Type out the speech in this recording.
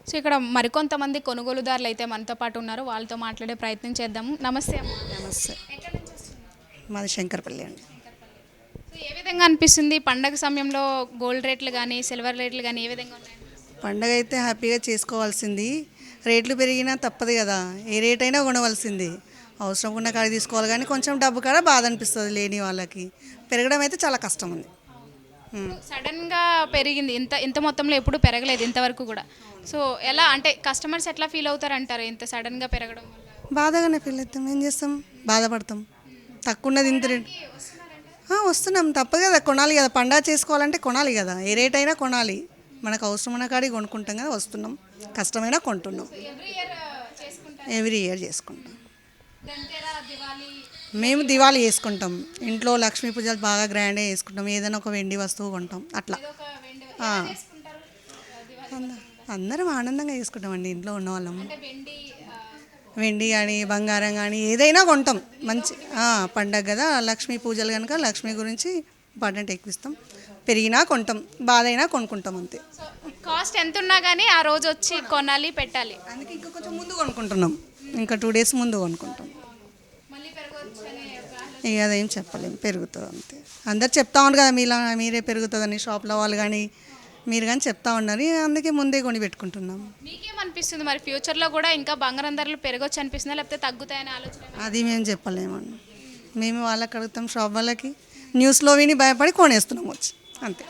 So ఇక్కడ మరికొంతమంది కొనుగోలుదారులు అయితే మనతో పాటు ఉన్నారు, వాళ్ళతో మాట్లాడే ప్రయత్నం చేద్దాము. నమస్తే అమ్మ. నమస్తే. ఎక్కడి నుంచి వస్తున్నారు? మాది శంకరపల్లి అండి. సో ఏ విధంగా అనిపిస్తుంది పండగ సమయంలో గోల్డ్ రేట్లు కానీ సిల్వర్ రేట్లు కానీ ఏ విధంగా ఉన్నాయి? పండగ అయితే హ్యాపీగా చేసుకోవాల్సింది. రేట్లు పెరిగినా తప్పదు కదా, ఏ రేట్ అయినా కొనవలసింది. అవసరం ఉన్న కాడ తీసుకోవాలి, కానీ కొంచెం డబ్బు కాడ బాధ అనిపిస్తుంది లేని వాళ్ళకి. పెరగడం అయితే చాలా కష్టం ఉంది. సడన్గా పెరిగింది, ఇంత ఇంత మొత్తంలో ఎప్పుడు పెరగలేదు ఇంతవరకు కూడా. సో ఎలా అంటే కస్టమర్స్ ఎట్లా ఫీల్ అవుతారు అంటారు ఇంత సడన్గా పెరగడం వల్ల? బాధగానే ఫీల్ అవుతాం, ఏం చేస్తాం, బాధపడతాం. తక్కువ ఉన్నది ఇంత రేట్ వస్తున్నాం, తప్పదు కదా, కొనాలి కదా. పండగ చేసుకోవాలంటే కొనాలి కదా, ఏ రేట్ అయినా కొనాలి. మనకు అవసరం ఉన్న కాడికి కొనుక్కుంటాం కదా, వస్తున్నాం, కష్టమైనా కొంటున్నాం. ఎవ్రీ ఇయర్ చేసుకుంటాం. మేము దివాళీ చేసుకుంటాం, ఇంట్లో లక్ష్మీ పూజలు బాగా గ్రాండ్గా చేసుకుంటాం. ఏదైనా ఒక వెండి వస్తువు కొంటాం అట్లా. అందరం ఆనందంగా చేసుకుంటామండి ఇంట్లో ఉన్న వాళ్ళం. వెండి కానీ బంగారం కానీ ఏదైనా కొంటాం. మంచి పండగ కదా, లక్ష్మీ పూజలు కనుక లక్ష్మీ గురించి ఇంపార్టెంట్ ఎక్కువ ఇస్తాం. పెరిగినా కొంటాం, బాధ అయినా కొనుక్కుంటాం, అంతే. కాస్ట్ ఎంత ఉన్నా కానీ ఆ రోజు వచ్చి కొనాలి పెట్టాలి, అందుకే ఇంకా కొంచెం ముందు కొనుక్కుంటున్నాం. ఇంకా 2 days ముందు కొనుక్కుంటాం. ఇక అదేం చెప్పలేము, పెరుగుతుంది అంతే. అందరు చెప్తా ఉన్నారు కదా, మీరే పెరుగుతుందని, షాప్లో వాళ్ళు కానీ మీరు కానీ చెప్తా ఉన్నారు, అందుకే ముందే కొని పెట్టుకుంటున్నాం. మీకేమనిపిస్తుంది మరి ఫ్యూచర్లో కూడా ఇంకా బంగారం ధరలు పెరగొచ్చు అనిపిస్తుందా లేకపోతే తగ్గుతాయని ఆలోచన? అది మేము చెప్పలేమండి. మేము వాళ్ళకి అడుగుతాం, షాప్ వాళ్ళకి న్యూస్లో విని భయపడి కొనేస్తున్నాం వచ్చి, అంతే.